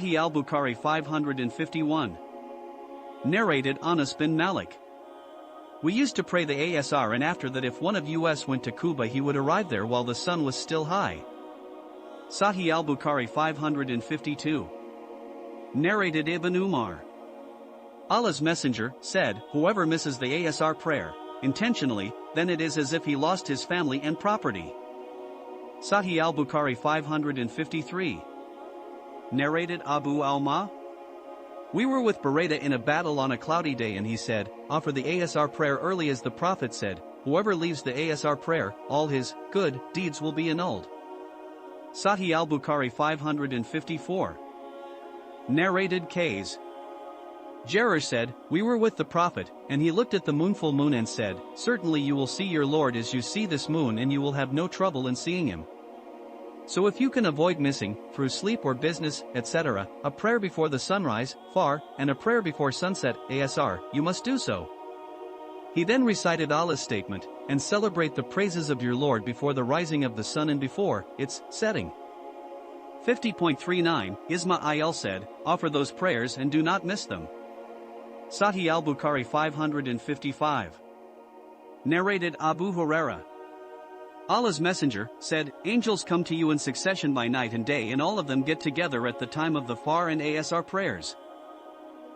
Sahih al-Bukhari 551. Narrated Anas bin Malik. We used to pray the ISHA, and after that if one of us went to Kuba he would arrive there while the sun was still high. Sahih al-Bukhari 552. Narrated Ibn Umar. Allah's Messenger said, whoever misses the ISHA prayer intentionally, then it is as if he lost his family and property. Sahih al-Bukhari 553. Narrated Abu al-Ma. We were with Buraida in a battle on a cloudy day, and he said, offer the ISHA prayer early, as the Prophet said, whoever leaves the ISHA prayer, all his good deeds will be annulled. Sahih al-Bukhari 554. Narrated Kays. Jarir said, we were with the Prophet, and he looked at the moonful moon and said, certainly you will see your Lord as you see this moon, and you will have no trouble in seeing him. So if you can avoid missing, through sleep or business, etc., a prayer before the sunrise, far, and a prayer before sunset, ASR, you must do so. He then recited Allah's statement, and celebrate the praises of your Lord before the rising of the sun and before its setting. 50.39, Ismail said, offer those prayers and do not miss them. Sahih al-Bukhari 555. Narrated Abu Huraira. Allah's Messenger said, angels come to you in succession by night and day, and all of them get together at the time of the Far and ASR prayers.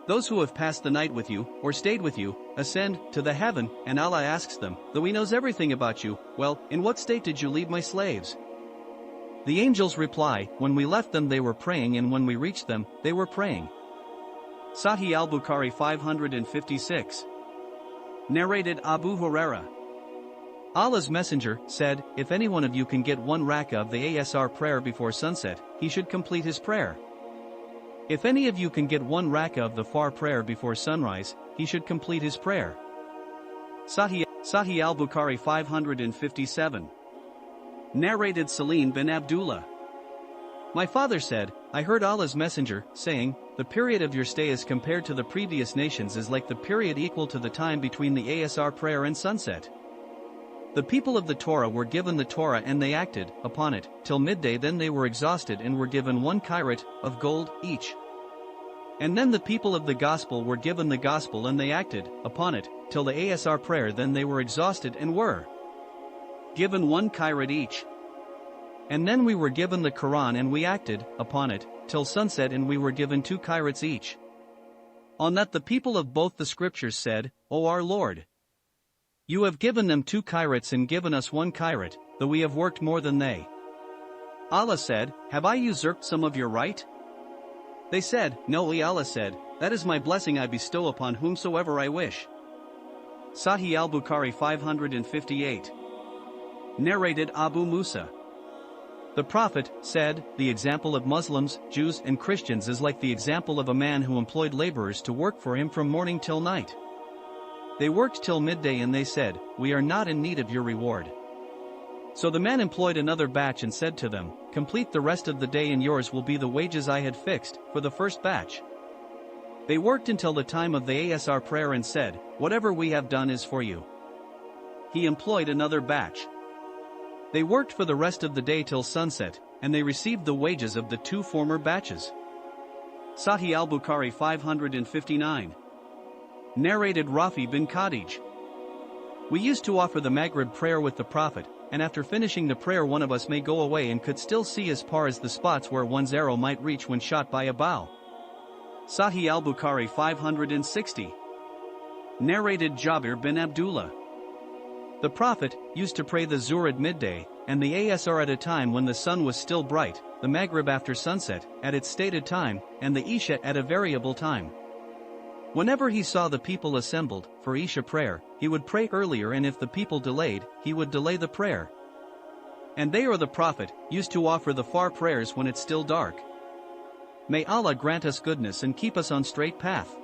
Those who have passed the night with you, or stayed with you, ascend to the heaven, and Allah asks them, though He knows everything about you, well, in what state did you leave my slaves? The angels reply, when we left them they were praying, and when we reached them, they were praying. Sahih al-Bukhari 556. Narrated Abu Huraira. Allah's Messenger said, if any one of you can get one rak'ah of the ISHA prayer before sunset, he should complete his prayer. If any of you can get one rak'ah of the far prayer before sunrise, he should complete his prayer. Sahih al-Bukhari 557. Narrated Salim bin Abdullah. My father said, I heard Allah's Messenger saying, the period of your stay as compared to the previous nations is like the period equal to the time between the ISHA prayer and sunset. The people of the Torah were given the Torah and they acted upon it till midday, then they were exhausted and were given 1 karat of gold each. And then the people of the gospel were given the gospel and they acted upon it till the ISHA prayer, then they were exhausted and were given 1 karat each. And then we were given the Quran and we acted upon it till sunset, and we were given 2 karats each. On that the people of both the scriptures said, O our Lord, you have given them 2 karats and given us 1 karat, though we have worked more than they. Allah said, have I usurped some of your right? They said, no. Allah said, that is my blessing, I bestow upon whomsoever I wish. Sahih al-Bukhari 558. Narrated Abu Musa. The Prophet said, the example of Muslims, Jews and Christians is like the example of a man who employed laborers to work for him from morning till night. They worked till midday and they said, we are not in need of your reward. So the man employed another batch and said to them, complete the rest of the day and yours will be the wages I had fixed for the first batch. They worked until the time of the ISHA prayer and said, whatever we have done is for you. He employed another batch. They worked for the rest of the day till sunset, and they received the wages of the 2 former batches. Sahih al-Bukhari 559. Narrated Rafi bin Khadij. We used to offer the Maghrib prayer with the Prophet, and after finishing the prayer one of us may go away and could still see as far as the spots where one's arrow might reach when shot by a bow. Sahih al-Bukhari 560. Narrated Jabir bin Abdullah. The Prophet used to pray the Zuhr at midday, and the Asr at a time when the sun was still bright, the Maghrib after sunset, at its stated time, and the Isha at a variable time. Whenever he saw the people assembled for Isha prayer, he would pray earlier, and if the people delayed, he would delay the prayer. And they or the Prophet used to offer the far prayers when it's still dark. May Allah grant us goodness and keep us on straight path.